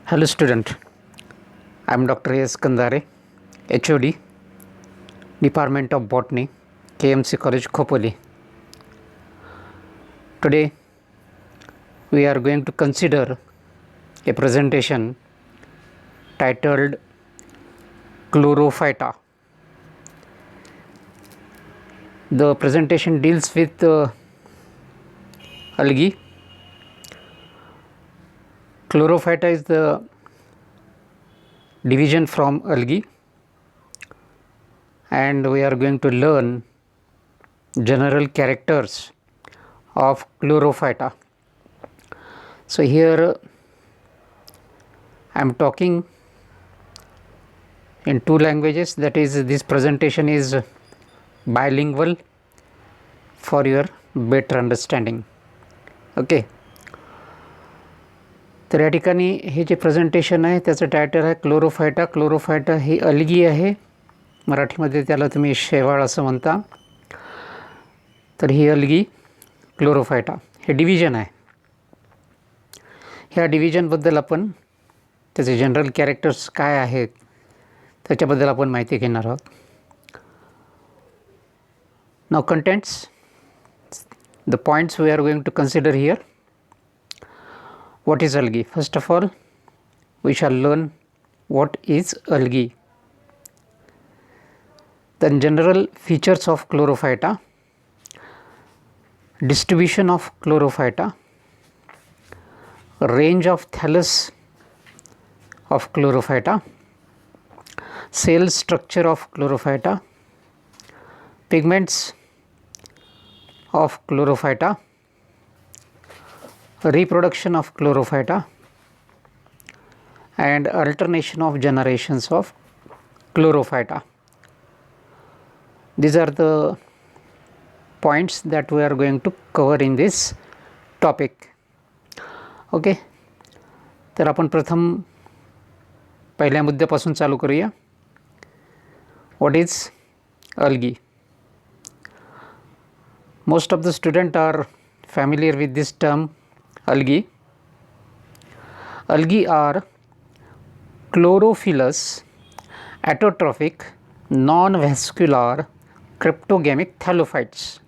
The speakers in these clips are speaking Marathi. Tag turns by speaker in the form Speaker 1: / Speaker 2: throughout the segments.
Speaker 1: Hello student, I am Dr. S. Kandare, HOD, Department of Botany, KMC College, Khopoli. Today we are going to consider a presentation titled Chlorophyta. The presentation deals with algae. Chlorophyta is the division from algae, and we are going to learn general characters of Chlorophyta. So here I am talking in two languages, that is, this presentation is bilingual for your better understanding. Okay, तर या ठिकाणी हे जे प्रेझेंटेशन आहे त्याचं टायटल आहे क्लोरोफायटा. क्लोरोफायटा ही अलगी आहे, मराठीमध्ये त्याला तुम्ही शेवाळ असं म्हणता. तर ही अलगी क्लोरोफायटा हे डिव्हिजन आहे. ह्या डिव्हिजनबद्दल आपण त्याचे जनरल कॅरेक्टर्स काय आहेत त्याच्याबद्दल आपण माहिती घेणार आहोत. Now contents, the points we are going to consider here. What is algae? First of all, we shall learn what is algae. Then general features of Chlorophyta, distribution of Chlorophyta, range of thallus of Chlorophyta, cell structure of Chlorophyta, pigments of Chlorophyta, reproduction of Chlorophyta, and alternation of generations of Chlorophyta. These are the points that we are going to cover in this topic. Okay, तर आपण प्रथम पहिल्या मुद्द्यापासून चालू करूया. What is algae? Most of the students are familiar with this term algae. Algae are chlorophyllous, autotrophic, non-vascular, cryptogamic thallophytes.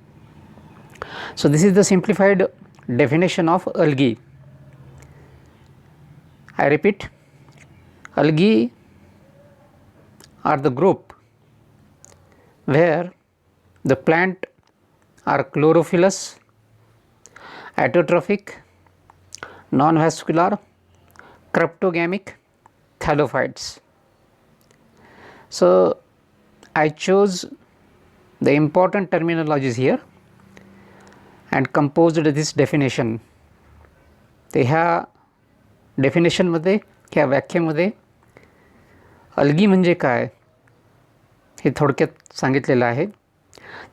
Speaker 1: So this is the simplified definition of algae. I repeat, algae are the group where the plant are chlorophyllous, autotrophic, non-vascular, cryptogamic thallophytes. So I chose the important terminologies here and composed this definition. ते ह्या डेफिनेशनमध्ये, ह्या व्याख्येमध्ये अलगी म्हणजे काय हे थोडक्यात सांगितलेलं आहे.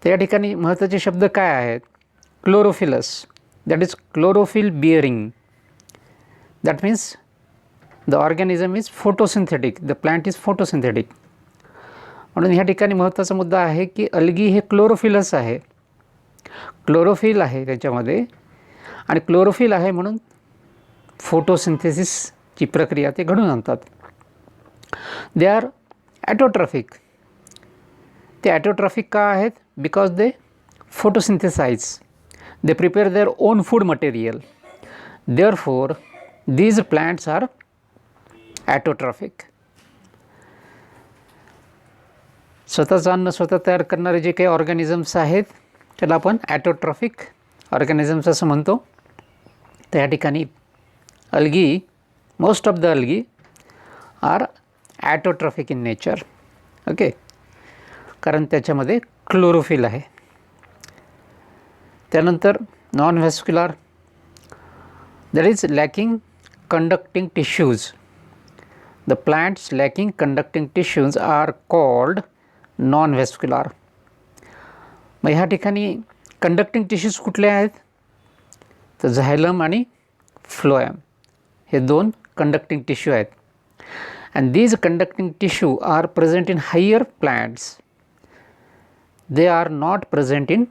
Speaker 1: तर या ठिकाणी महत्त्वाचे शब्द काय आहेत? Chlorophyllous, that is chlorophyll bearing, that means the organism is photosynthetic, the plant is photosynthetic. म्हणून ह्या ठिकाणी महत्त्वाचा मुद्दा आहे की अलगी हे क्लोरोफिलस आहे, क्लोरोफिल आहे त्याच्यामध्ये, आणि क्लोरोफिल आहे म्हणून फोटोसिंथेसिसची प्रक्रिया ते घडून आणतात. They are autotrophic. ते ॲटोट्रॉफिक का आहेत? Because they photosynthesize, they prepare their own food material, therefore these plants are autotrophic. स्वतःचं अन्न स्वतः तयार करणारे जे काही ऑर्गॅनिझम्स आहेत त्याला आपण ॲटोट्रॉफिक ऑर्गॅनिझम्स असं म्हणतो. तर या ठिकाणी algae, most of the algae are autotrophic in nature. Okay, कारण त्याच्यामध्ये क्लोरोफिल आहे. त्यानंतर non vascular, that is lacking conducting tissues. The plants lacking conducting tissues are called non vascular. मग ह्या ठिकाणी कंडक्टिंग टिश्यूज कुठले आहेत? तर झायलम आणि फ्लोएम हे दोन कंडक्टिंग टिश्यू आहेत. And these conducting tissue are present in higher plants, they are not present in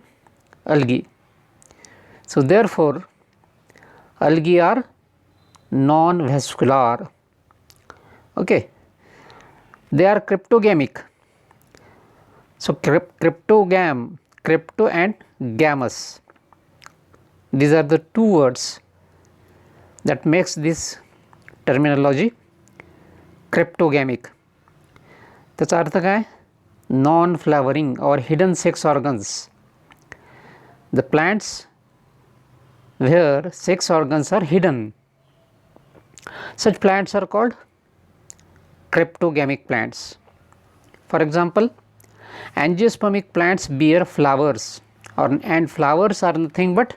Speaker 1: algae. So therefore algae are non-vascular. Okay, they are cryptogamic. So crypto and gamous, these are the two words that makes this terminology cryptogamic. त्याचा अर्थ काय? Non flowering or hidden sex organs. The plants where sex organs are hidden, such plants are called cryptogamic plants. For example, angiospermic plants bear flowers, and flowers are nothing but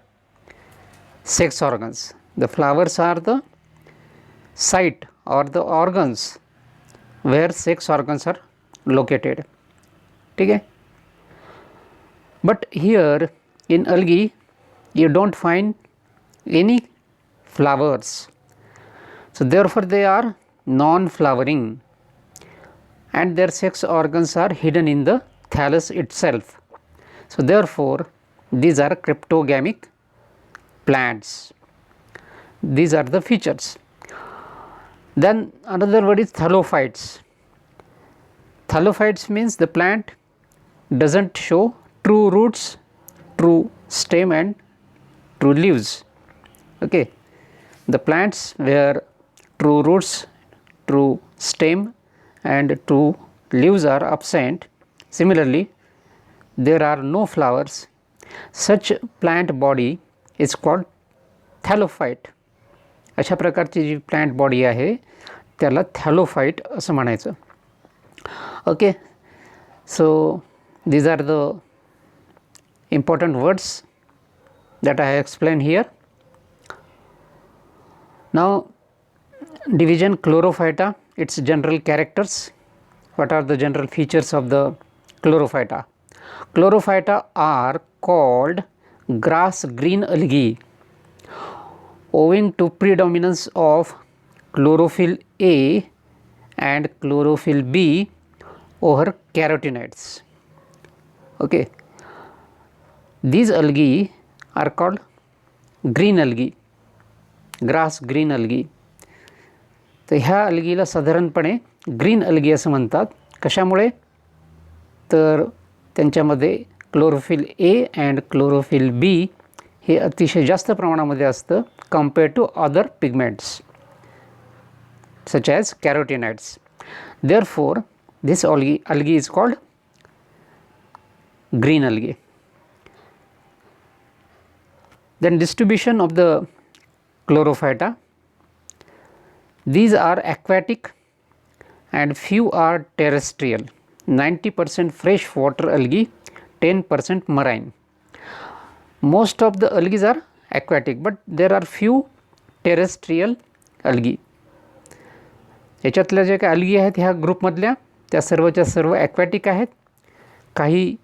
Speaker 1: sex organs. The flowers are the site or the organs where sex organs are located. ठीक है? But here in algae you don't find any flowers, so therefore they are non-flowering and their sex organs are hidden in the thallus itself. So therefore these are cryptogamic plants. These are the features. Then another word is thallophytes. Thallophytes means the plant does not show true roots, true stem and true leaves. Okay. The plants where true roots, true stem and true leaves are absent, similarly there are no flowers, such plant body is called thallophyte. अशा प्रकारची जी प्लांट बॉडी आहे त्याला थॅलोफाइट असं म्हणायचं. Okay, so these are the important words that I have explained here. Now division Chlorophyta, its general characters. What are the general features of the Chlorophyta? Chlorophyta are called grass green algae owing to predominance of chlorophyll A and chlorophyll B over carotenoids. Okay. These algae are called green algae, grass green algae. तर ह्या अल्गीला साधारणपणे ग्रीन अल्गी असं म्हणतात. कशामुळे? तर त्यांच्यामध्ये chlorophyll A and chlorophyll B हे अतिशय जास्त प्रमाणामध्ये असतं compare to other pigments such as carotenoids. Therefore this algae is called green algae. Then distribution of the Chlorophyta. These are aquatic and few are terrestrial. 90% fresh water algae, 10% marine. Most of the algae are aquatic, but there are few terrestrial algae. याच्यातल्या जे काही algae आहेत ह्या ग्रुपमधल्या त्या सर्वच्या सर्व ॲक्वॅटिक आहेत. काही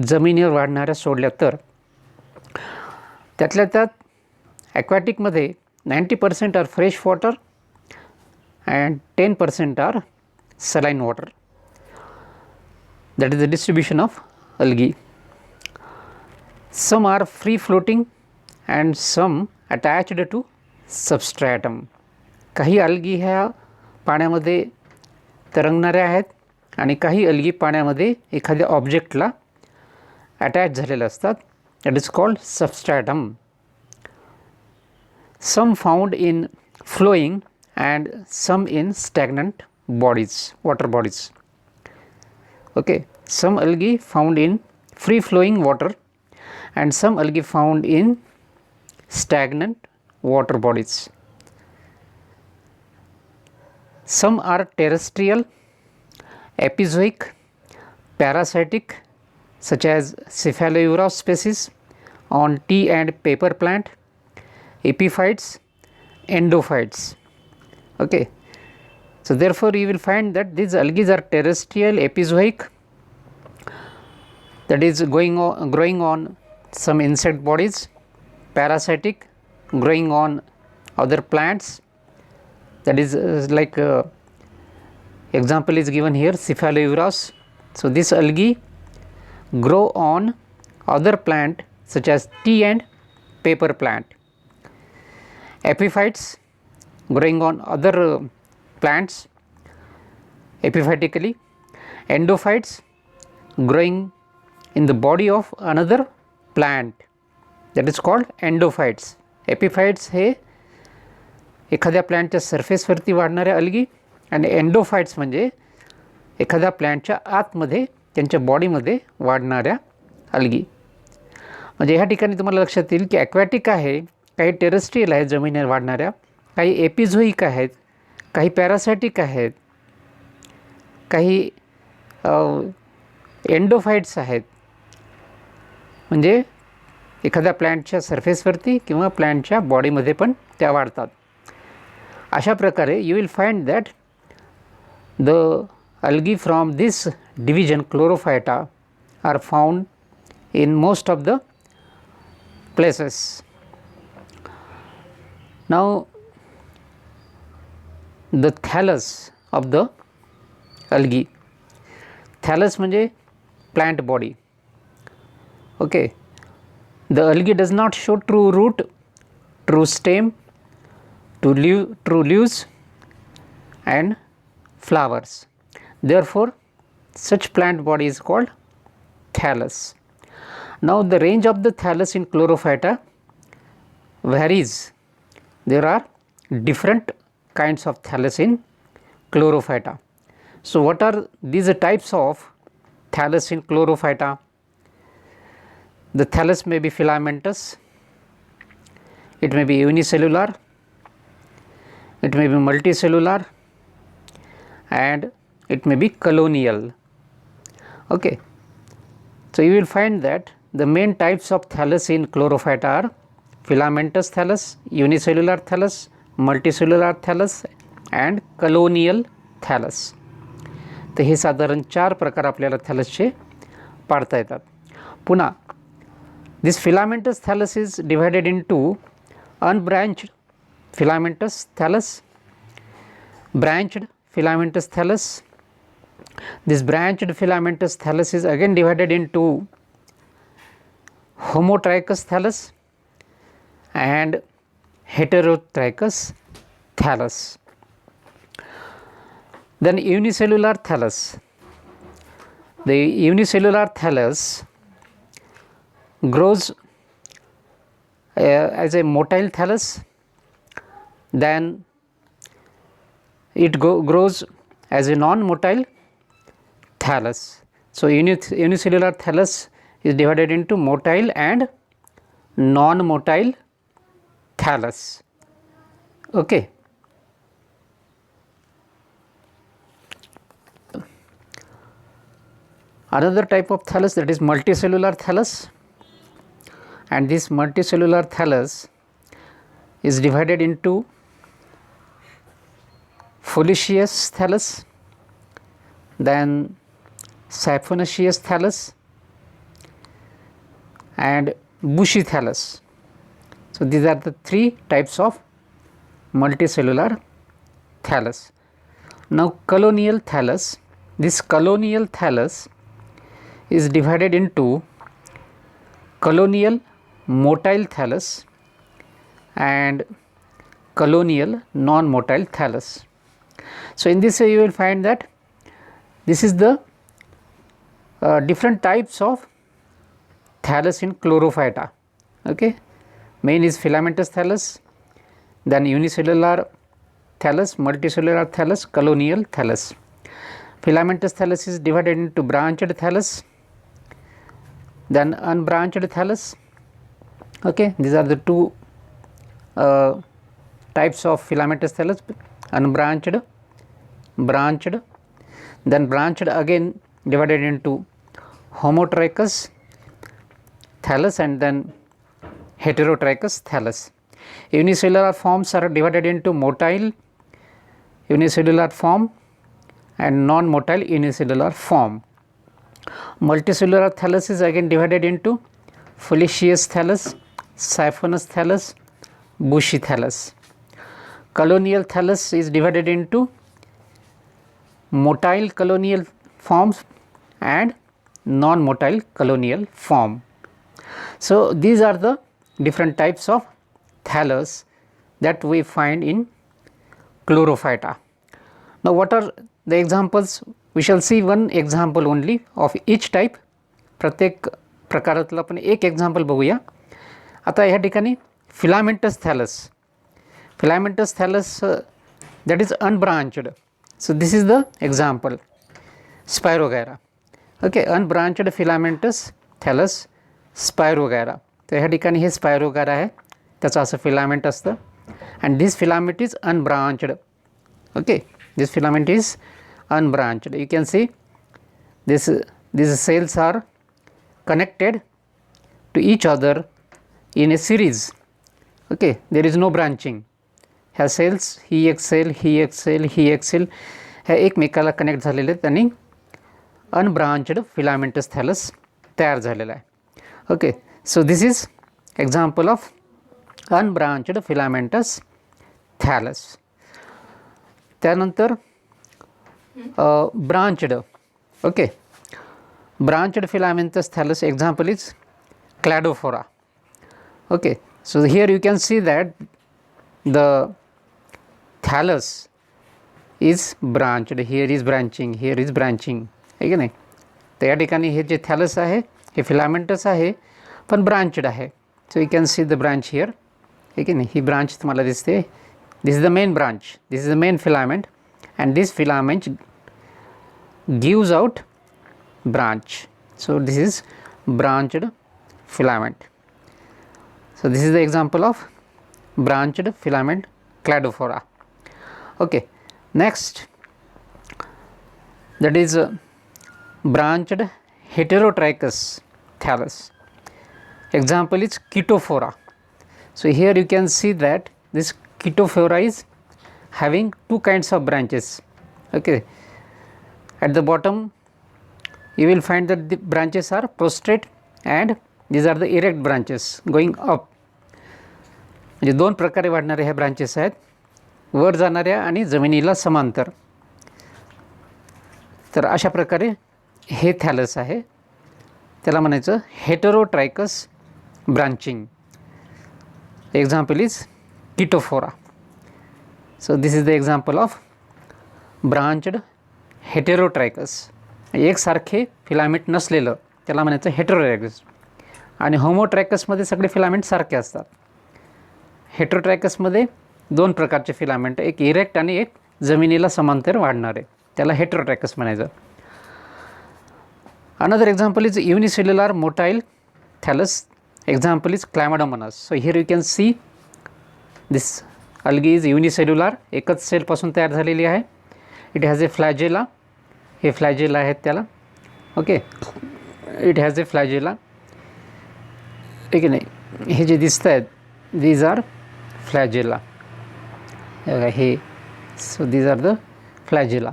Speaker 1: जमिनीवर वाढणाऱ्या सोडल्या तर त्यातल्या त्यात ॲक्वॅटिकमध्ये 90% are fresh water and 10% are saline water. That is the distribution of algae. Some are free floating and some attached to substratum. काही algae ह्या पाण्यामध्ये तरंगणाऱ्या आहेत आणि काही algae पाण्यामध्ये एखाद्या ऑब्जेक्टला अटॅच झालेले असतात. That is called substratum. Some found in flowing and some in stagnant bodies, water bodies. Okay, some algae found in free flowing water and some algae found in stagnant water bodies. Some are terrestrial, epizootic, parasitic such as Cephalourus species on tea and paper plant, epiphytes, endophytes. Okay. So therefore you will find that these algae are terrestrial, epizootic, that is growing on some insect bodies, parasitic, growing on other plants, that is like example is given here, Cephalourus. So this algae grow on other plant such as tea and paper plant. Epiphytes growing on other plants epiphytically, endophytes growing in the body of another plant, that is called endophytes. epiphytes हे एखाद्या प्लॅन्टच्या सरफेसवरती वाढणाऱ्या अल्गी आणि एंडोफाइट्स म्हणजे एखाद्या प्लॅन्टच्या आतमध्ये त्यांच्या बॉडीमध्ये वाढणाऱ्या अल्गी. म्हणजे ह्या ठिकाणी तुम्हाला लक्षात येईल की ॲक्वॅटिक आहे, काही टेरेस्ट्रियल आहेत जमिनीवर वाढणाऱ्या, काही एपिझोईक आहेत, काही पॅरासायटिक आहेत, काही एंडोफाइट्स आहेत. म्हणजे एखाद्या प्लॅन्टच्या सरफेसवरती किंवा प्लॅन्टच्या बॉडीमध्ये पण त्या वाढतात. अशा प्रकारे you will find that the algae from this division chlorophyta are found in most of the places. Now the thallus of the algae, thallus म्हणजे plant body. Okay, the algae does not show true root, true stem, true leaves and flowers. Therefore, such plant body is called thallus. Now, the range of the thallus in chlorophyta varies. There are different kinds of thallus in chlorophyta. So, what are these types of thallus in chlorophyta? The thallus may be filamentous, it may be unicellular, it may be multicellular, and it may be colonial. Okay. So, you will find that the main types of thallus in chlorophyta are filamentous thallus, unicellular thallus, multicellular thallus and colonial thallus. तर हे साधारण 4 प्रकार आपल्याला थॅलसचे पाडता येतात. पुन्हा this filamentous thallus is divided into unbranched filamentous thallus, branched filamentous thallus. This branched filamentous thallus is again divided into homotrichous thallus and heterotrichous thallus. Then unicellular thallus. The unicellular thallus grows as a motile thallus, then it grows as a non-motile thallus. So, unicellular thallus is divided into motile and non-motile thallus. Okay. Another type of thallus, that is multicellular thallus, and this multicellular thallus is divided into foliaceous thallus, then siphonaceous thallus and bushy thallus. So, these are the 3 types of multicellular thallus. Now, colonial thallus. This colonial thallus is divided into colonial motile thallus and colonial non-motile thallus. So, in this way you will find that this is the different types of thallus in chlorophyta. Okay. Main is filamentous thallus, then unicellular thallus, multicellular thallus, colonial thallus. Filamentous thallus is divided into branched thallus, then unbranched thallus. Okay. These are the 2 types of filamentous thallus: unbranched, branched, then branched again divided into homotrichous thallus and then heterotrichous thallus. Unicellular forms are divided into motile unicellular form and non-motile unicellular form. Multicellular thallus is again divided into foliaceous thallus, siphonous thallus, bushy thallus. Colonial thallus is divided into motile colonial forms and non-motile colonial form. So, these are the different types of thallus that we find in chlorophyta. Now what are the examples? We shall see one example only of each type. प्रत्येक प्रकारातलं आपण एक एक्झाम्पल बघूया. आता ह्या ठिकाणी filamentous thallus, filamentous thallus that is unbranched. So this is the example, Spirogyra. Okay, unbranched filamentous thallus Spirogyra. तर ह्या ठिकाणी हे स्पायरोगायरा आहे, त्याचं असं फिलामेंट असतं, and this filament is unbranched. Okay, this filament is unbranched. You can see these cells are connected to each other in a series. Okay, there is no branching. ह्या सेल्स, ही एक सेल, ही एक सेल, ही एक सेल, ह्या एकमेकाला कनेक्ट झालेले आहेत आणि अनब्रांच्ड फिलामेंटस थॅलस तयार झालेला आहे. Okay, so this is example of unbranched filamentous thallus. त्यानंतर branched. Okay, branched filamentous thallus example is Cladophora. Okay, so here you can see that the thallus is branched, here is branching, here is branching, आहे की नाही. तर या ठिकाणी हे जे थॅलस आहे हे फिलामेंटस आहे पण ब्रांचड आहे. So you can see the branch here, आहे की नाही. ही ब्रांच तुम्हाला दिसते. This is the main branch, this is the main filament, and this filament gives out branch. So this is branched filament. So this is the example of branched filament Cladophora. Okay, next, that is branched heterotrichous thallus. Example is Chaetophora. So here you can see that this Chaetophora is having two kinds of branches. Okay, at the bottom you will find that the branches are prostrate and these are the erect branches going up. म्हणजे दोन प्रकारे वाढणाऱ्या ह्या ब्रांचेस आहेत, वर जाणाऱ्या आणि जमिनीला समांतर. तर अशा प्रकारे हे थॅलस आहे, त्याला म्हणायचं heterotrichous branching. Example is Chaetophora. So this is the example of branched heterotrichous. एकसारखे फिलामेंट नसलेलं त्याला म्हणायचं हेटेरोट्रायकस. आणि होमोट्रायकसमध्ये सगळे फिलामेंट सारखे असतात. हेटेरोट्रायकसमध्ये दोन प्रकारचे फिलामेंट, एक इरेक्ट आणि एक जमिनीला समांतर वाढणारे, त्याला हेटेरोट्रायकस म्हणायचं. Another example is unicellular motile thallus. Example is Chlamydomonas. So here you can see this algae is unicellular, एकच सेलपासून तयार झालेली आहे. इट हॅज ए फ्लॅजेला, हे फ्लॅजेला आहेत त्याला. ओके, इट हॅज ए फ्लॅजेला, ठीक आहे नाही. हे जे दिसत आहेत these are flagella. हे so these are the flagella.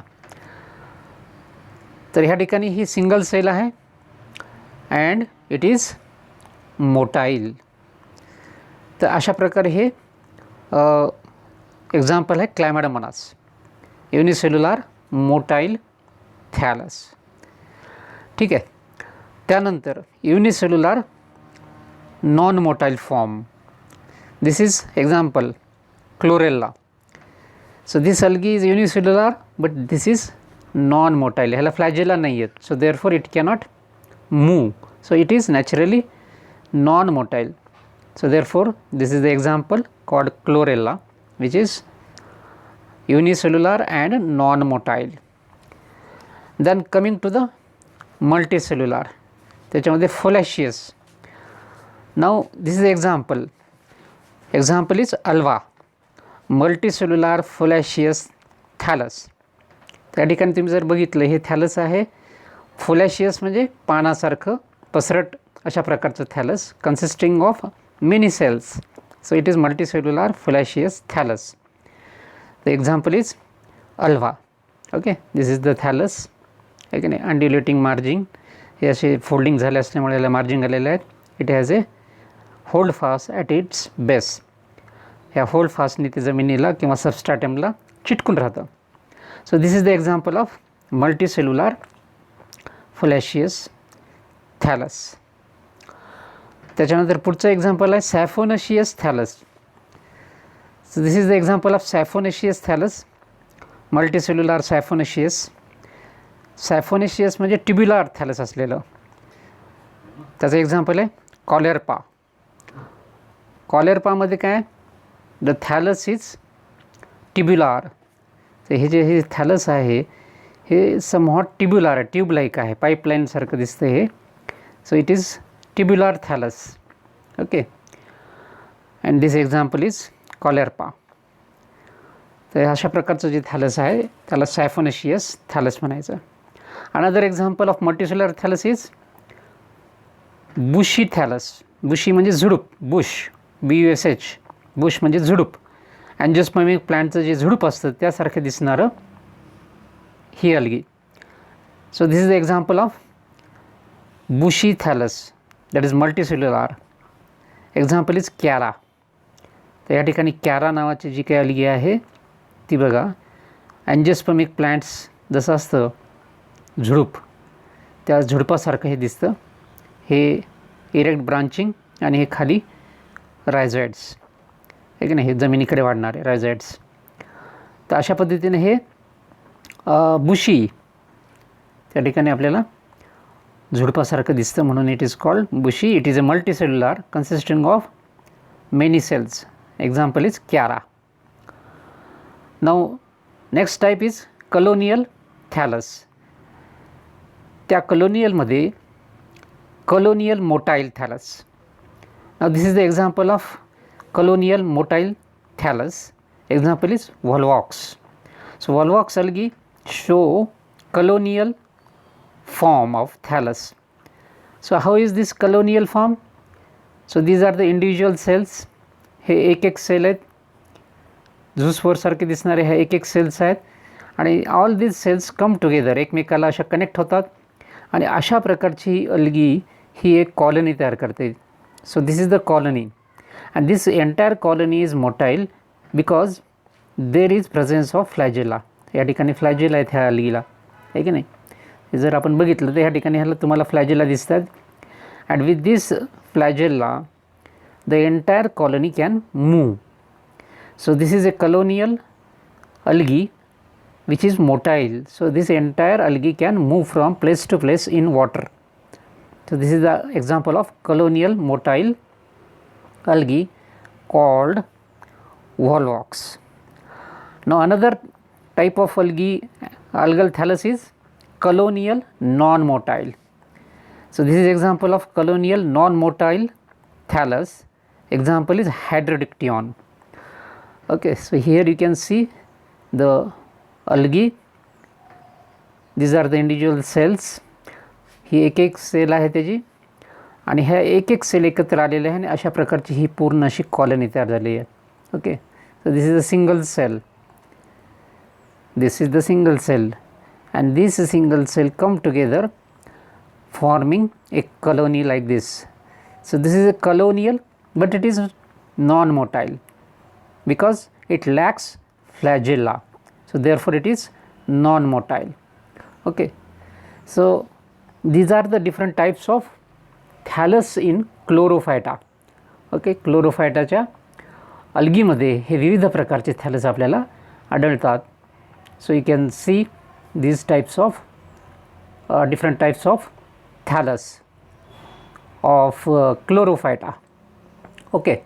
Speaker 1: तर ह्या ठिकाणी ही सिंगल सेल आहे अँड इट इज मोटाईल. तर अशा प्रकारे हे एक्झाम्पल आहे क्लॅमोडोमोनास, युनिसेल्युलर मोटाईल थॅलस. ठीक आहे. त्यानंतर unicellular non motile form. This is example Chlorella. So this algae is unicellular but this is non-motile. ह्याला फ्लॅजेला नाही आहेत, so therefore it cannot move. So it is naturally non-motile. So therefore this is the example called Chlorella, which is unicellular and non-motile. Then coming to the multicellular, त्याच्यामध्ये foliaceous. Now this is the example. Example is Alva, multicellular foliaceous thallus. त्या ठिकाणी तुम्ही जर बघितलं हे थॅलस आहे, फोलॅशियस म्हणजे पानासारखं पसरट अशा प्रकारचं thallus consisting of many cells. So it is multicellular foliaceous thallus. The example is Ulva. Okay, this is the thallus. Okay नाही, अनड्युलेटिंग मार्जिंग, हे असे फोल्डिंग झाले असल्यामुळे याला मार्जिंग आलेले आहेत. It has a hold fast at its base. ह्या होल्ड फास्टने ते जमिनीला किंवा सबस्ट्रॅटमला चिटकून राहतं. So this is the example of multicellular foliaceous thallus. त्याच्यानंतर पुढचं एक्झाम्पल आहे siphonaceous thallus. So this is the example of siphonaceous thallus. Multicellular siphonaceous. Siphonaceous म्हणजे ट्युब्युलर थॅलस असलेलं. त्याचं एक्झाम्पल आहे कॉलेर्पा. कॉलेर्पामध्ये काय, द थॅलस इज ट्युब्युलर. तर हे थॅलस आहे हे समहॉट ट्युब्युलर आहे, ट्यूब लाईक आहे, पाईपलाईनसारखं दिसतं हे. So it is tubular thallus. Okay, and this example is Caulerpa. तर अशा प्रकारचं जे थॅलस आहे त्याला सायफोनेशियस थॅलस म्हणायचं. Another example of multicellular thallus is bushy thallus. Bushy म्हणजे झुडूप, बुश, BUSH, बुश म्हणजे झुडूप. अँजिओस्पर्मिक प्लांटचं जे झुडूप असतं त्यासारखं दिसणारं ही algae. So this is the example of bushy thallus that is multicellular. Example is Chara. तर या ठिकाणी कॅरा नावाची जी काही अल्गी आहे ती बघा, अँजिओस्पर्मिक प्लांट्स जसं असतं झुडूप, त्या झुडपासारखं हे दिसतं. हे इरेक्ट ब्रांचिंग आणि हे खाली रायझॉइड्स आहे की नाही, हे जमिनीकडे वाढणारे रायझॉइड्स. तर अशा पद्धतीने हे बुशी त्या ठिकाणी आपल्याला झुडपासारखं दिसतं, म्हणून it is called bushy. It is a multicellular consisting of many cells. Example is Chara. Now next type is colonial thallus. त्या कलोनियलमध्ये colonial motile thallus. Now this is the example of colonial motile thallus. Example is Volvox. So volvox algae show colonial form of thallus. So how is this colonial form? So these are the individual cells. हे एक सेल आहेत, झुसफोर सारखे दिसणारे हे एक सेल्स आहेत, आणि all these cells come together, एकमेकाला अशा कनेक्ट होतात आणि अशा प्रकारची ही अल्गी ही एक कॉलनी तयार करते. So this is the colony, and this entire colony is motile because there is presence of flagella. या ठिकाणी फ्लॅजेला आहेत ह्या अल्गीला, आहे की नाही. जर आपण बघितलं तर ह्या ठिकाणी ह्याला तुम्हाला फ्लॅजेला दिसतात. And with this flagella the entire colony can move. So this is a colonial algae which is motile. So this entire algae can move from place to place in water. So this is the example of colonial motile algae called volvox. Now another type of algal thallus is colonial non-motile. So this is example of colonial non-motile thallus. Example is Hydrodictyon. Okay, so here you can see the algae. These are the individual cells. ही एक सेल आहे त्याची, आणि ह्या एक सेल एकत्र आलेले आहे आणि अशा प्रकारची ही पूर्ण अशी कॉलनी तयार झाली आहे. Okay, so this is a single cell. This is the single cell, and this single cell come together forming a colony like this. So this is a colonial, but it is non-motile because it lacks flagella. So therefore it is non-motile. Okay, so these are the different types of thallus in Chlorophyta. Okay, Chlorophytaच्या अल्गीमध्ये हे विविध प्रकारचे थॅलस आपल्याला आढळतात. So you can see these types of different types of thallus of Chlorophyta. Okay,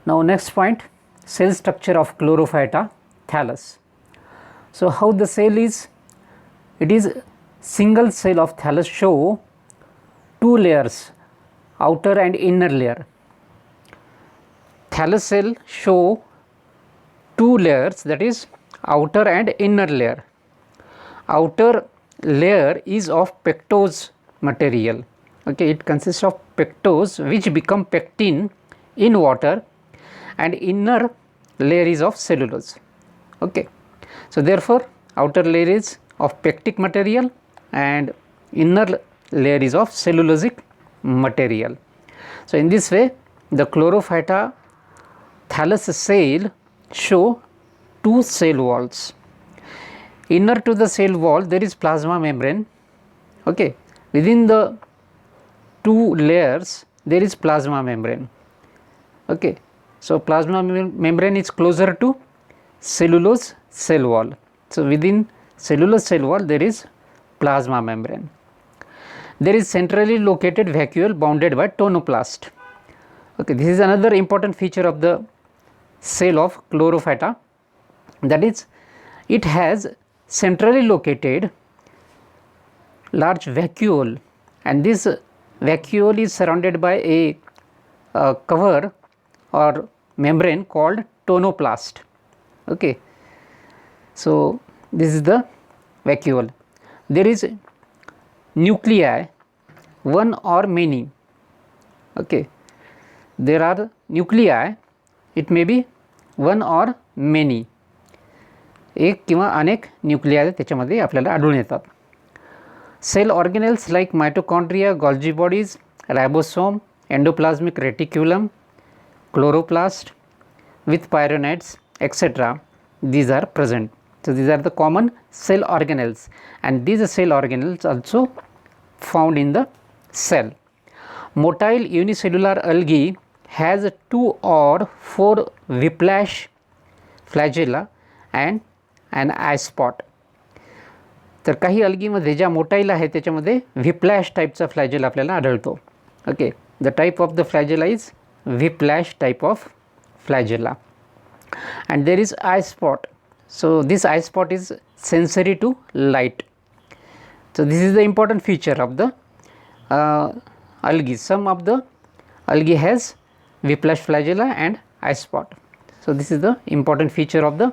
Speaker 1: now next point, cell structure of Chlorophyta thallus. So how the cell is, it is single cell of thallus show two layers, outer and inner layer. Thallus cell show two layers, that is outer and inner layer. Outer layer is of pectose material. Okay, it consists of pectose which become pectin in water, and inner layer is of cellulose. Okay, so therefore outer layer is of pectic material and inner layer is of cellulosic material. So in this way the Chlorophyta thallus cell show two cell walls. Inner to the cell wall there is plasma membrane. Okay, within the two layers there is plasma membrane. Okay, so plasma membrane is closer to cellulose cell wall. So within cellulose cell wall there is plasma membrane. There is centrally located vacuole bounded by tonoplast. Okay, this is another important feature of the cell of Chlorophyta, that is it has centrally located large vacuole, and this vacuole is surrounded by a cover or membrane called tonoplast. Okay. So this is the vacuole. There is nuclei, one or many. Okay. There are nuclei, it may be one or many. एक किंवा अनेक न्यूक्लियाय त्याच्यामध्ये आपल्याला आढळून येतात. Cell organelles like mitochondria, Golgi bodies, ribosome, endoplasmic reticulum, chloroplast with pyronates etc. these are present. So these are the common cell organelles, and these cell organelles also found in the cell. Motile unicellular algae has 2 or 4 whiplash flagella and an eye spot. तर काही अल्गीमध्ये ज्या मोटाईल आहे त्याच्यामध्ये व्हिप्लॅश टाईपचा फ्लॅजेला आपल्याला आढळतो. Okay, the type of the flagella is whiplash type of flagella, and there is eye spot. So this eye spot is sensory to light. So this is the important feature of the algae. Some of the algae has whiplash flagella and eye spot. So this is the important feature of the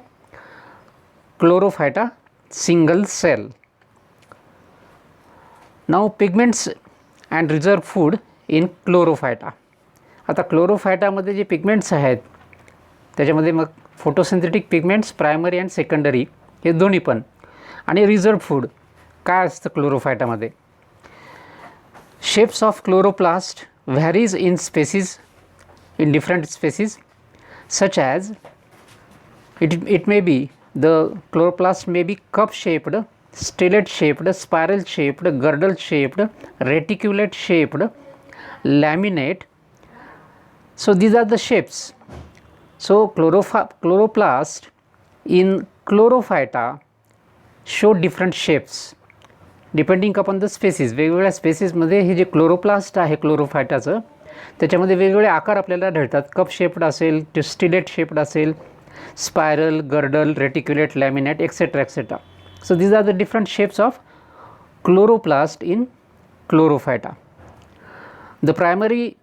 Speaker 1: Chlorophyta single cell. Now pigments and reserve food in Chlorophyta. आता क्लोरोफायटामध्ये जे पिगमेंट्स आहेत त्याच्यामध्ये मग photosynthetic pigments primary and secondary हे दोन्ही पण, आणि रिझर्व फूड काय असतं क्लोरोफायटामध्ये. Shapes of chloroplast varies in species, in different species, such as it may be the chloroplast may be cup shaped, stellate shaped, spiral shaped, girdle shaped, reticulate shaped, laminate. So these are the shapes. So chloroplast in Chlorophyta show different shapes depending upon the species. वेगवेगळ्या स्पेसिसमध्ये हे जे क्लोरोप्लास्ट आहे क्लोरोफायटाचं त्याच्यामध्ये वेगवेगळे आकार आपल्याला आढळतात. कप शेप्ड असेल, स्टिलेट शेप्ड असेल, spiral, girdle, reticulate, laminate etcetera etcetera. So these are the different shapes of chloroplast in Chlorophyta. The primary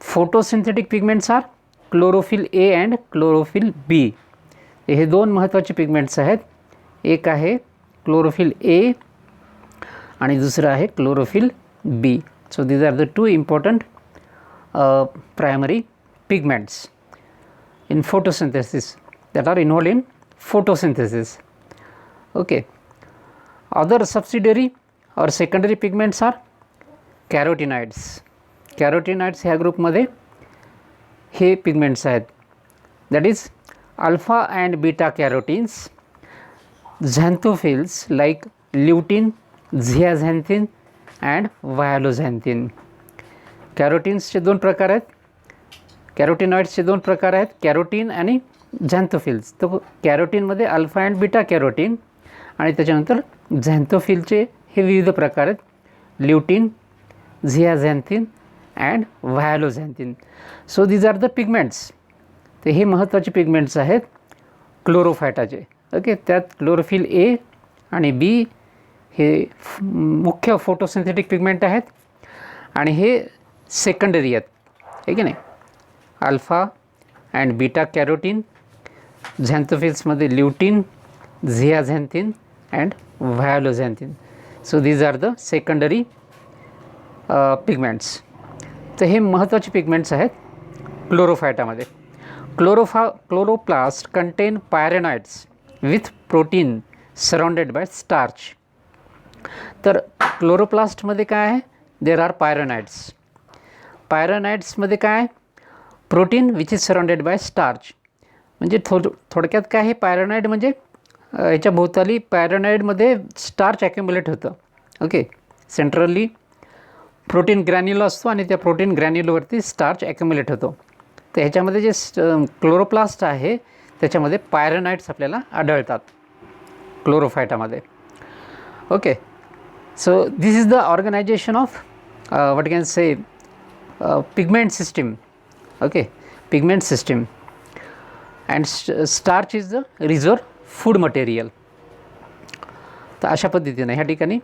Speaker 1: photosynthetic pigments are chlorophyll A and chlorophyll B. हे दोन महत्त्वाचे पिगमेंट्स आहेत. एक आहे क्लोरोफिल ए आणि दुसरं आहे chlorophyll B. So these are the two important primary pigments in photosynthesis that are involved in photosynthesis. Okay. Other subsidiary or secondary pigments are carotenoids. Carotenoids ह्या ग्रुपमध्ये हे पिगमेंट्स आहेत, that is alpha and beta carotenes, xanthophylls like lutein, zeaxanthin and violoxanthin. कॅरोटीन्सचे दोन प्रकार आहेत, कॅरोटिनॉइड्सचे दोन प्रकार आहेत, कॅरोटीन आणि झॅन्थोफिल्स. तर कॅरोटीनमध्ये अल्फा अँड बीटा कॅरोटीन आणि त्याच्यानंतर झॅन्थोफिलचे हे विविध प्रकार आहेत, lutein, zeaxanthin and violaxanthin. So these are the pigments. तर हे महत्त्वाचे पिगमेंट्स आहेत क्लोरोफायटाचे. ओके, त्यात क्लोरोफिल ए आणि बी हे मुख्य फोटोसिंथेटिक पिगमेंट आहेत आणि हे सेकंडरी आहेत, आहे की नाही. अल्फा अँड बीटा कॅरोटीन, झॅन्थोफिल्समध्ये lutein, zeaxanthin and violaxanthin. So these are the secondary pigments. तर हे महत्त्वाचे पिगमेंट्स आहेत क्लोरोफायटामध्ये. Chloroplast contain pyrenoids with protein surrounded by starch. तर क्लोरोप्लास्टमध्ये काय आहे, देर आर पायरेनॉइड्स. पायरेनॉइड्समध्ये काय आहे, protein which is surrounded by starch. म्हणजे थोडक्यात काय आहे, पायरेनॉइड म्हणजे याच्या भोवताली पायरेनॉइडमध्ये स्टार्च ॲक्युम्युलेट होतं. ओके, सेंट्रली प्रोटीन ग्रॅन्युलो असतो आणि त्या प्रोटीन ग्रॅन्युलोवरती स्टार्च ॲक्युम्युलेट होतो. तर ह्याच्यामध्ये जे क्लोरोप्लास्ट आहे त्याच्यामध्ये पायरोनाइट्स आपल्याला आढळतात क्लोरोफायटामध्ये. Okay, so this is the organisation of what can say pigment system. Okay, pigment system and starch is the reserve food material. तर अशा पद्धतीने ह्या ठिकाणी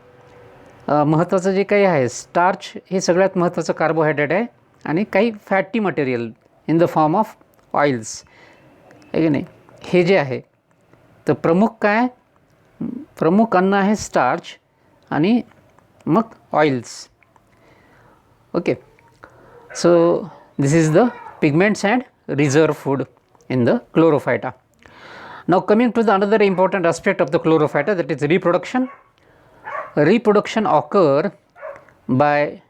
Speaker 1: महत्त्वाचं जे काही आहे, स्टार्च हे सगळ्यात महत्त्वाचं कार्बोहायड्रेट आहे आणि काही fatty material in the form of oils आहे की नाही. हे जे आहे तर प्रमुख काय, प्रमुख अन्न आहे स्टार्च आणि मग oils. Okay, so this is the pigments and reserve food in the chlorophyta. Now coming to the another important aspect of the chlorophyta, that is reproduction. Reproduction occur by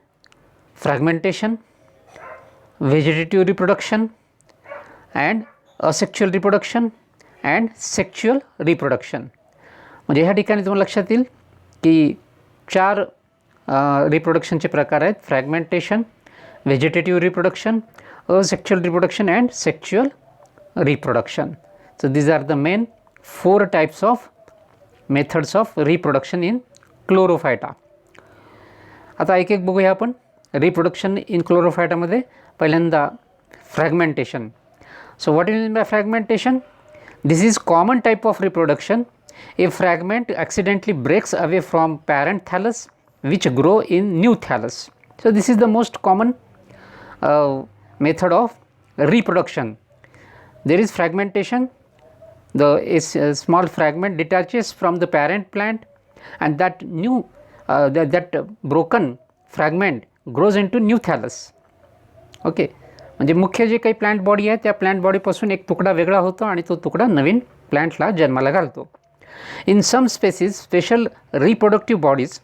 Speaker 1: fragmentation, vegetative reproduction and asexual reproduction and sexual reproduction. म्हणजे ह्या ठिकाणी तुम्हाला लक्षात येईल की 4 रिप्रोडक्शनचे प्रकार आहेत: fragmentation, vegetative reproduction, asexual reproduction and sexual reproduction. So these are the main 4 types of methods of reproduction in chlorophyta. आता एक एक बघूया आपण. रिप्रोडक्शन इन क्लोरोफायटामध्ये पहिल्यांदा fragmentation. So what is mean by fragmentation? This is common type of reproduction. A fragment accidentally breaks away from parent thallus which grow in new thallus. So this is the most common method of reproduction. There is fragmentation. A small fragment detaches from the parent plant and that new that broken fragment grows into new thallus. Okay, म्हणजे मुख्य जे काही प्लांट बॉडी आहे त्या प्लांट बॉडीपासून एक तुकडा वेगळा होतो आणि तो तुकडा नवीन प्लांटला जन्माला घालतो. In some species special reproductive bodies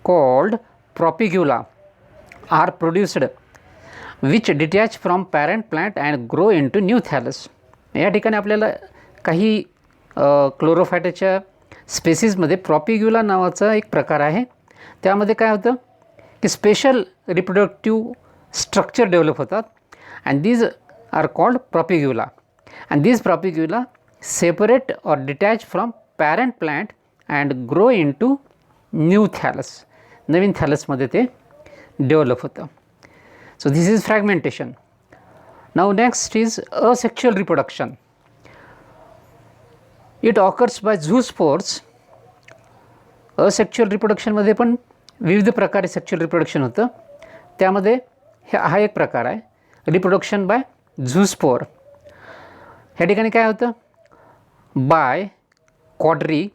Speaker 1: called propagula are produced which detach from parent plant and grow into new thallus. या ठिकाणी आपल्याला काही क्लोरोफायटाच्या स्पेसीजमध्ये प्रोपिग्युला नावाचा एक प्रकार आहे. त्यामध्ये काय होतं की स्पेशल रिप्रोडक्टिव्ह स्ट्रक्चर डेव्हलप होतात and these are called propagula. And these propagula separate or detach from parent plant and grow into new thallus. नवीन थॅलसमध्ये ते डेव्हलप होतं. So this is fragmentation. Now next is asexual reproduction. It occurs by zoospores. Asexual reproduction मध्ये पण विविध प्रकारे सेक्शुअल रिप्रोडक्शन होतं. त्यामध्ये हा एक प्रकार आहे रिप्रोडक्शन बाय झूस्पोर. ह्या ठिकाणी काय होतं, by quadri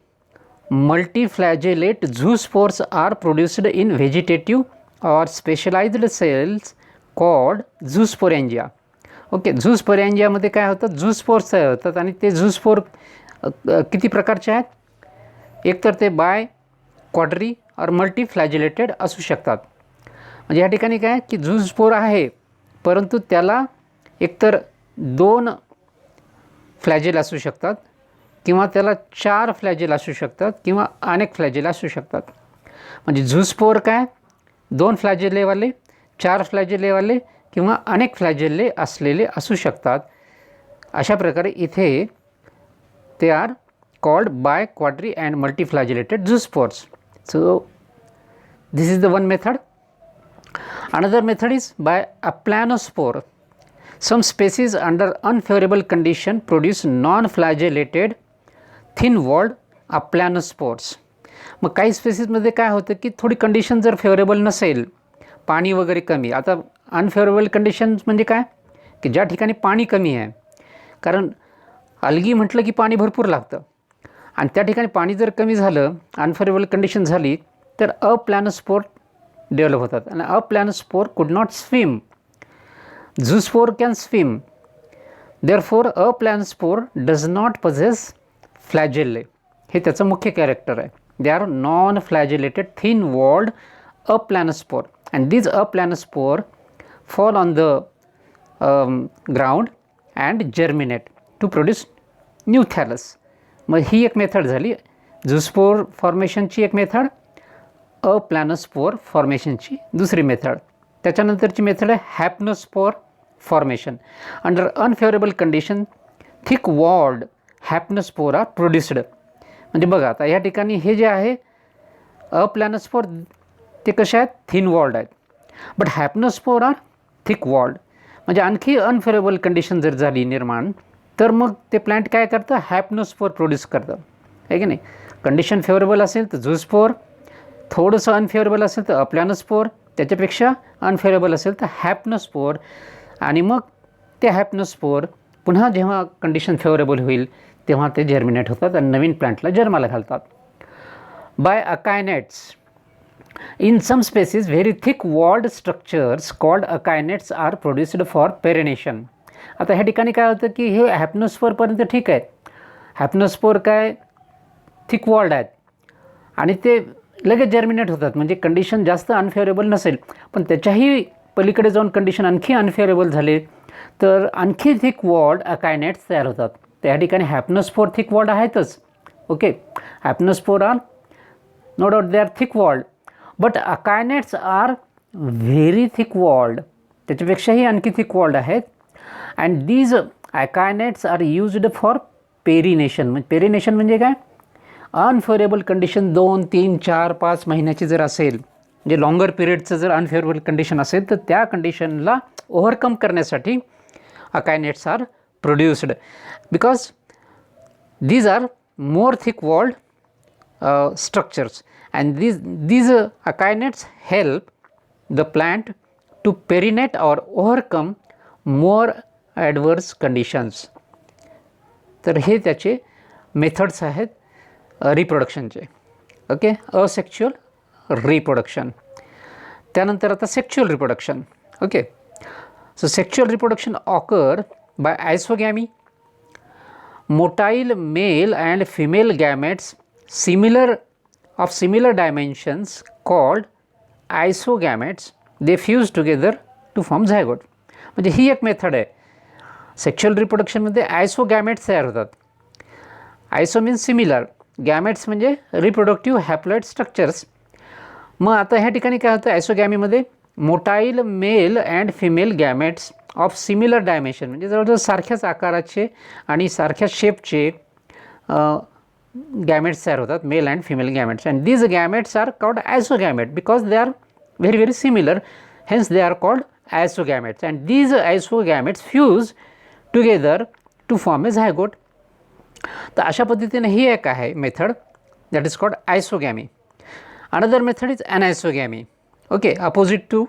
Speaker 1: multiflagellate zoospores are produced in vegetative or specialised cells called zoosporangia. Okay, झूस्पोरेंजियामध्ये काय होतं, झूस्पोर्स तयार होतात आणि ते झूस्पोर किती प्रकारचे आहेत, एकतर ते बाय क्वाड्री और मल्टीफ्लॅजिलेटेड असू शकतात. म्हणजे या ठिकाणी काय की झूस्पोर आहे परंतु त्याला एकतर 2 फ्लॅजेल असू शकतात किंवा त्याला 4 फ्लॅजेल असू शकतात किंवा अनेक फ्लॅजेल असू शकतात. म्हणजे झूस्पोर काय 2 फ्लॅजेलेवाले, 4 फ्लॅजेलेवाले किंवा अनेक फ्लॅजेले असलेले असू शकतात. अशा प्रकारे इथे ते are called bi quadri and multiflagellated zoospores. So this is the one method. Another method is by aplanospore. Some species under unfavorable condition produce non-flagellated thin-walled aplanospores. मग काही स्पेसीजमध्ये काय होतं की थोडी कंडिशन जर फेवरेबल नसेल, पाणी वगैरे कमी. आता अनफेवरेबल कंडिशन्स म्हणजे काय की ज्या ठिकाणी पाणी कमी आहे, कारण अल्गी म्हटलं की पाणी भरपूर लागतं आणि त्या ठिकाणी पाणी जर कमी झालं, अनफेवरेबल कंडिशन झाली तर अप्लॅनोस्पोर डेव्हलप होतात आणि aplanospore could not swim. Zoospore can swim. Therefore aplanospore does not possess flagella. हे त्याचं मुख्य कॅरेक्टर आहे. They are non flagellated thin walled aplanospore and these aplanospore fall on the ground and germinate to produce new thallus. मग ही एक मेथड झाली झूस्पोर फॉर्मेशनची एक मेथड, अप्लॅनोस्पोर फॉर्मेशनची दुसरी मेथड. त्याच्यानंतरची मेथड आहे hypnospore formation. Under unfavourable condition thick walled hypnospore are produced. म्हणजे बघा आता या ठिकाणी हे जे आहे अप्लॅनोस्पोर ते कसे आहेत, थिन वॉल्ड आहेत, बट हॅप्नोस्पोर आर थिक वॉल्ड. म्हणजे आणखी अनफेवरेबल कंडिशन जर झाली निर्माण तर मग ते प्लांट काय करतं, हॅप्नोस्पोर प्रोड्यूस करतं, आहे की नाही. कंडिशन फेवरेबल असेल तर झूस्पोर, थोडंसं अनफेवरेबल असेल तर अप्लॅनोस्पोर, त्याच्यापेक्षा अनफेवरेबल असेल तर हॅप्नोस्पोर. आणि मग ते हॅप्नोस्पोर पुन्हा जेव्हा कंडिशन फेवरेबल होईल तेव्हा ते जर्मिनेट होतात आणि नवीन प्लांटला जन्माला घालतात. Bye अकायनेट्स. In some species, very thick walled structures called akinets are produced for perenniation. आता ह्या ठिकाणी काय होतं की हे हॅप्नोस्पोरपर्यंत ठीक आहे, हॅप्नोस्पोर काय थिक वॉल्ड आहेत आणि ते लगेच जर्मिनेट होतात, म्हणजे कंडिशन जास्त अनफेवरेबल नसेल. पण त्याच्याही पलीकडे जाऊन कंडिशन आणखी अनफेवरेबल झाले तर आणखी थिक वॉल्ड अकायनेट्स तयार होतात. त्या ठिकाणी हॅप्नोस्पोर थिक वॉल्ड आहेतच, okay. Hypnospore are no doubt they are thick walled, but akinetes are very thick walled, त्याच्यापेक्षाही आणखी थिक वॉल्ड आहेत. And these akinetes are used for perennation. म्हणजे पेरिनेशन म्हणजे काय, अनफेवरेबल कंडिशन 2, 3, 4, 5 महिन्याची जर असेल, म्हणजे लॉंगर पिरियडचं जर अनफेवरेबल कंडिशन असेल तर त्या कंडिशनला ओव्हरकम करण्यासाठी akinetes are produced, because these are more thick walled structures, and these akinets help the plant to perinate or overcome more adverse conditions. तर हे त्याचे मेथड्स आहेत रिप्रोडक्शनचे, ओके. Asexual reproduction. त्यानंतर आता sexual reproduction, okay. So sexual reproduction occur by isogamy. Motile male and female gametes of similar dimensions called isogametes, they fuse together to form zygote. म्हणजे ही एक मेथड आहे. सेक्शुअल रिप्रोडक्शनमध्ये आयसोगॅमेट्स तयार होतात. आयसो मीन्स सिमिलर, गॅमेट्स म्हणजे रिप्रोडक्टिव्ह हॅप्लॉइड स्ट्रक्चर्स. मग आता ह्या ठिकाणी काय होतं, आयसोगॅमीमध्ये motile male and female gametes of similar dimension, म्हणजे जवळजवळ सारख्याच आकाराचे आणि सारख्या शेपचे गॅमेट्स तयार होतात, male and female gametes. And these gametes are called isogamete because they are very very similar, hence they are called isogametes. And these isogametes fuse together to form a zygote. तर अशा पद्धतीने ही एक आहे method that is called isogamy. Another method is anisogamy, okay. Opposite to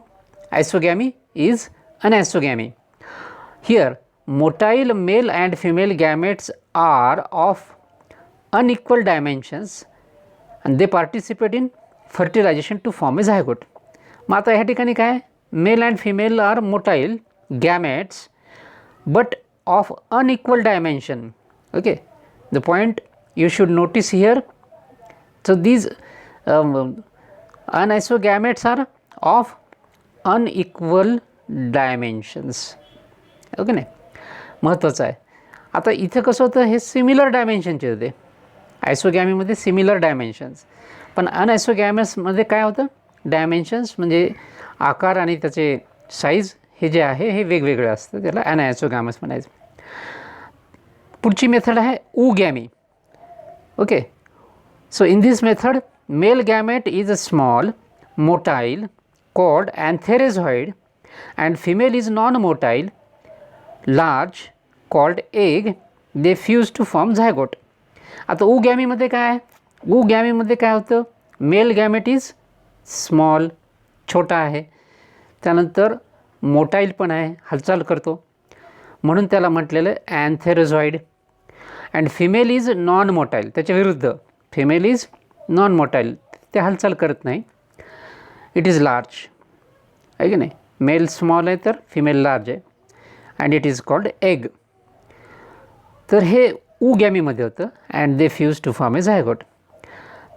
Speaker 1: isogamy is anisogamy. Here motile male and female gametes are of unequal dimensions and they participate in fertilization to form a zygote. मग आता ह्या ठिकाणी काय, male and female are motile gametes but of unequal dimension, okay. The point you should notice here. So these anisogametes are of unequal dimensions, okay. नाही, महत्त्वाचं आहे. आता इथं कसं होतं, हे सिमिलर डायमेन्शनचे होते आयसोगॅमीमध्ये, सिमिलर डायमेन्शन्स. पण अनआयसोगॅमसमध्ये काय होतं, डायमेन्शन्स म्हणजे आकार आणि त्याचे साईज हे जे आहे हे वेगवेगळे असतं, त्याला अनआयसोगॅमस म्हणायचं. पुढची मेथड आहे oogamy, okay. So in this method male gamete is a small motile called antherozoid and female is non motile large called egg. They fuse to form zygote. आता ऊगॅमीमध्ये काय आहे, ऊगॅमीमध्ये काय होतं, मेल गॅमेट इज स्मॉल, छोटा आहे, त्यानंतर मोटाईल पण आहे, हालचाल करतो, म्हणून त्याला म्हटलेलं आहे antherozoid. And female is non motile, त्याच्या विरुद्ध फिमेल इज नॉन मोटाईल, ते हालचाल करत नाही. इट इज लार्ज, आहे की नाही. मेल स्मॉल आहे तर फिमेल लार्ज आहे. And it is called egg. तर हे ऊगॅमीमध्ये होतं and they fuse to form a zygote.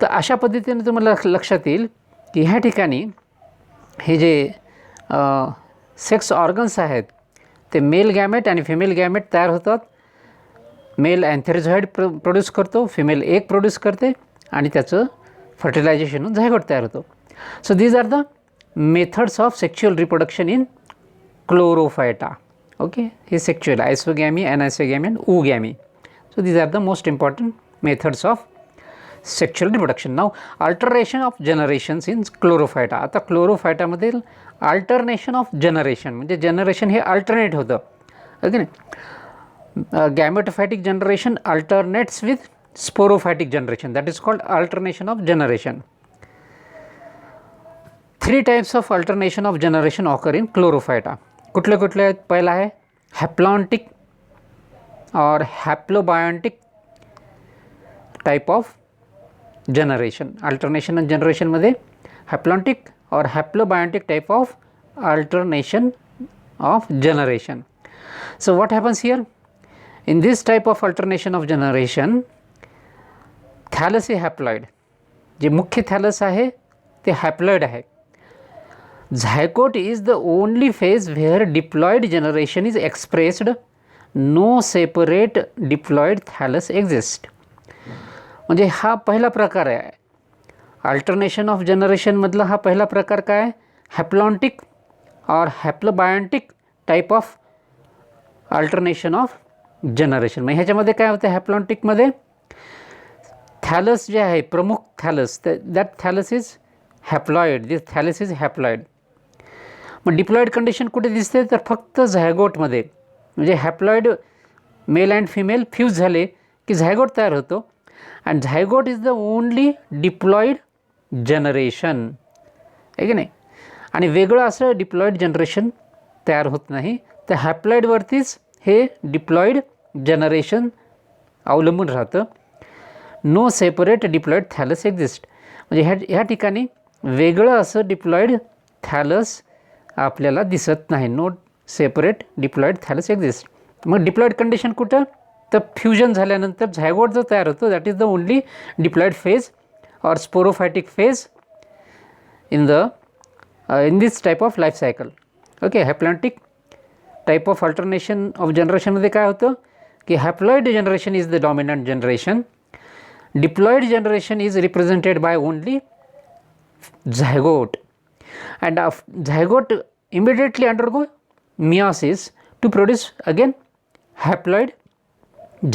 Speaker 1: तर अशा पद्धतीने तुम्हाला लक्षात येईल की ह्या ठिकाणी हे जे सेक्स ऑर्गन्स आहेत ते मेल गॅमेट आणि फिमेल गॅमेट तयार होतात. मेल अँथेरेझॉइड प्रोड्यूस करतो, फिमेल एग प्रोड्यूस करते आणि त्याचं फर्टिलायझेशन होऊन झायगोट तयार होतो. So these are the methods of sexual reproduction in Chlorophyta, okay. हे sexual isogamy, anisogamy and oogamy. So these are the most important methods of sexual reproduction. Now alternation of generations in chlorophyta. आता क्लोरोफायटामधील अल्टरनेशन ऑफ जनरेशन म्हणजे जनरेशन हे अल्टरनेट होतं ओके नाही. Gametophytic generation alternates with sporophytic generation, that is called alternation of generation. 3 types of alternation of generation occur in Chlorophyta. कुठले कुठले आहेत? पहिला आहे हॅप्लॉन्टिक और haplobiontic type of generation. Alternation and generation मध्ये हॅप्लॉन्टिक और haplobiontic type of alternation of generation. So what happens here? In this type of alternation of generation, thallus हे हॅप्लॉइड, जे मुख्य थॅलस आहे ते हॅप्लॉइड आहे. Zygote is the only phase where diploid generation is expressed, no separate diploid thallus exist. म्हणजे हा पहिला प्रकार आहे अल्टरनेशन ऑफ जनरेशनमधला. हा पहिला प्रकार काय आहे? हॅप्लॉन्टिक और haplobiontic type of alternation of generation. मग ह्याच्यामध्ये काय होतं? हॅप्लॉन्टिकमध्ये थॅलस जे आहे प्रमुख thallus, that thallus is haploid, this thallus is haploid. मग डिप्लॉइड कंडिशन कुठे दिसते? तर फक्त झायगोटमध्ये. म्हणजे haploid male and female fuse झाले की झायगोट तयार होतो. And zygote is the only diploid generation आहे की नाही. आणि वेगळं असं डिप्लॉइड जनरेशन तयार होत नाही. तर हॅप्लॉइडवरतीच हे डिप्लॉइड जनरेशन अवलंबून राहतं. No separate diploid thallus exist. म्हणजे ह्या ठिकाणी वेगळं असं डिप्लॉइड थॅलस आपल्याला दिसत नाही. No separate diploid thallus exist. मग डिप्लॉइड कंडिशन कुठं? तर फ्युजन झाल्यानंतर झायगोट जो तयार होतो that is the only diploid phase और sporophytic phase in this type of life cycle. Okay. Haplontic type of alternation of जनरेशनमध्ये काय होतं की haploid generation is the dominant generation. Diploid generation is represented by only zygote and zygote immediately undergo meiosis to produce again haploid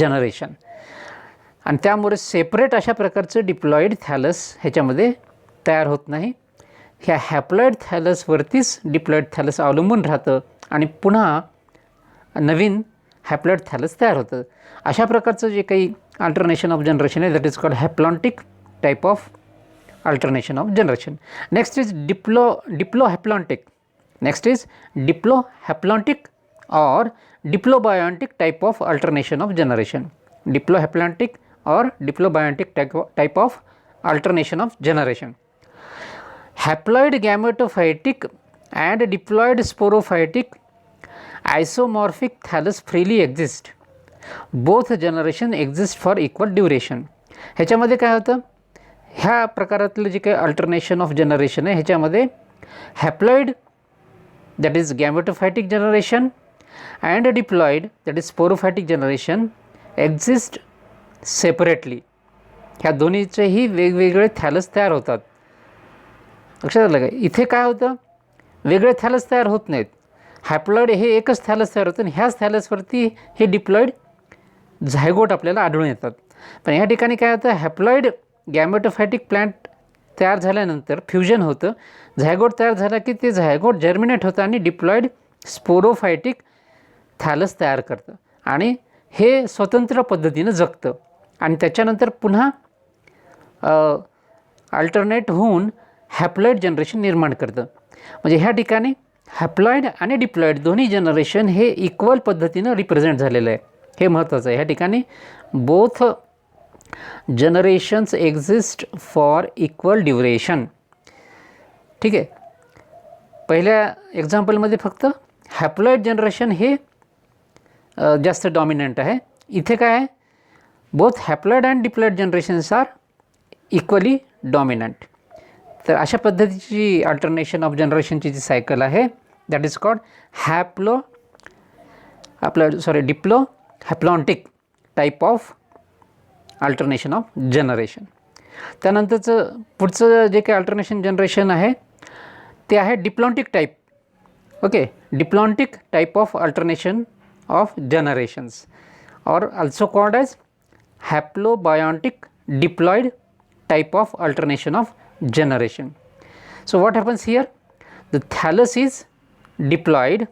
Speaker 1: generation. आणि त्यामुळे सेपरेट अशा प्रकारचं डिप्लॉइड थॅलस ह्याच्यामध्ये तयार होत नाही. ह्या हॅप्लॉइड थॅलसवरतीच डिप्लॉइड थॅलस अवलंबून राहतं आणि पुन्हा नवीन हॅप्लॉइड थॅलस तयार होतं. अशा प्रकारचं जे काही अल्टरनेशन ऑफ जनरेशन आहे that is called haplontic type of alternation of generation. Next is diplohaploidic. Next is diplohaploidic or diplobiontic type of alternation of generation. Diplohaploidic or diplobiontic type of alternation of generation. Haploid gametophytic and diploid sporophytic isomorphic thallus freely exist. Both generation exist for equal duration. ह्याच्यामध्ये काय होतं? ह्या प्रकारातलं जे काही अल्टरनेशन ऑफ जनरेशन आहे ह्याच्यामध्ये haploid that is gametophytic generation and diploid that is sporophytic generation exist separately. ह्या दोन्हीचेही वेगवेगळे थॅलस तयार होतात. लक्षात आलं काय? इथे काय होतं? वेगळे थॅलस तयार होत नाहीत. हॅप्लॉइड हे एकच थॅलस तयार होतं आणि ह्याच थॅलसवरती हे डिप्लॉइड झायगोट आपल्याला आढळून येतात. पण ह्या ठिकाणी काय होतं? हॅप्लॉइड गॅमेटोफायटिक प्लांट तयार झाल्यानंतर फ्युजन होतं. झायगोट तयार झाला की ते झायगोट जर्मिनेट होतं आणि डिप्लॉइड स्पोरोफायटिक थॅलस तयार करतं आणि हे स्वतंत्र पद्धतीनं जगतं आणि त्याच्यानंतर पुन्हा अल्टरनेट होऊन हॅप्लॉइड जनरेशन निर्माण करतं. म्हणजे ह्या ठिकाणी हॅप्लॉइड आणि डिप्लॉइड दोन्ही जनरेशन हे इक्वल पद्धतीनं रिप्रेझेंट झालेलं आहे. हे महत्त्वाचं आहे. ह्या ठिकाणी both generations exist for equal duration. ठीक आहे. पहिल्या एक्झाम्पलमध्ये फक्त हॅप्लॉइड जनरेशन हे जास्त डॉमिनंट आहे. इथे काय आहे? Both haploid and diploid generations are equally dominant. तर अशा पद्धतीची अल्टरनेशन ऑफ जनरेशनची जी सायकल आहे that is called diplo haplontic type of alternation of generation. त्यानंतरचं पुढचं जे काही अल्टरनेशन जनरेशन आहे ते आहे diplontic type. Okay. Diplontic type of alternation of generations और also called as haplobiontic diploid type of alternation of generation. So, what happens here? The thallus is diploid,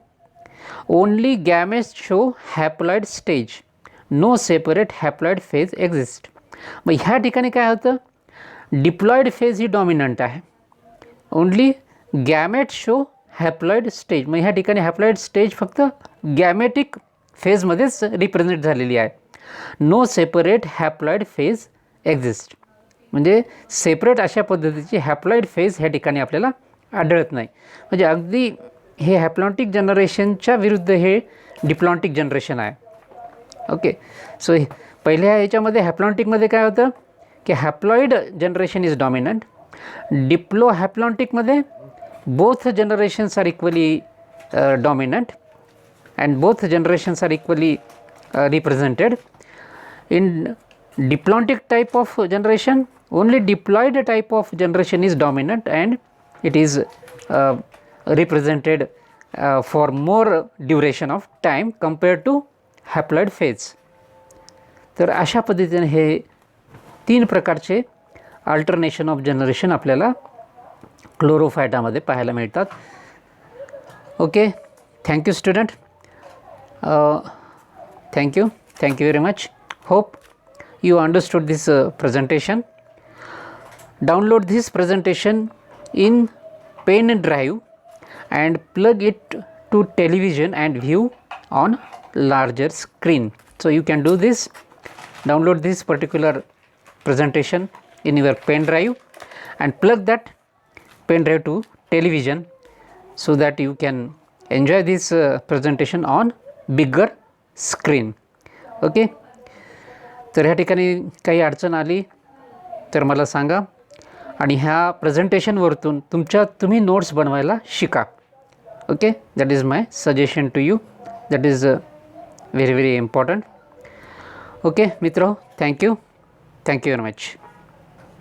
Speaker 1: only gametes show haploid stage, no separate haploid phase exist. मग ह्या ठिकाणी काय होतं, डिप्लॉइड फेज ही डॉमिनंट आहे, only gamete show haploid stage. मग ह्या ठिकाणी हॅप्लॉइड स्टेज फक्त गॅमेटिक फेजमध्येच रिप्रेझेंट झालेली आहे. No separate haploid phase exist, म्हणजे सेपरेट अशा पद्धतीची हॅप्लॉइड फेज ह्या ठिकाणी आपल्याला आढळत नाही. म्हणजे अगदी हे हॅप्लॉन्टिक जनरेशनच्या विरुद्ध हे डिप्लॉन्टिक जनरेशन आहे. ओके, सो पहिल्या ह्याच्यामध्ये हॅप्लॉन्टिकमध्ये काय होतं की haploid generation is dominant. Diplo हॅप्लॉन्टिकमध्ये both generations are equally dominant and both generations are equally represented. In diplontic type of generation only diploid type of generation is dominant and it is represented for more duration of time compared to haploid phase. तर अशा पद्धतीने हे 3 प्रकारचे अल्टरनेशन ऑफ जनरेशन आपल्याला क्लोरोफायटामध्ये पाहायला मिळतात. Okay, thank you student, thank you very much. Hope you understood this presentation. Download this presentation in pen drive and plug it to television and view on larger screen. So you can do this, download this particular presentation in your pen drive and plug that pen drive to television so that you can enjoy this presentation on bigger screen. Okay. तर ह्या ठिकाणी काही अडचण आली तर मला सांगा आणि ह्या प्रेझेंटेशनवरतून तुम्ही नोट्स बनवायला शिका. Okay, that is my suggestion to you, that is very important. Okay मित्र, थँक्यू व्हेरी मच.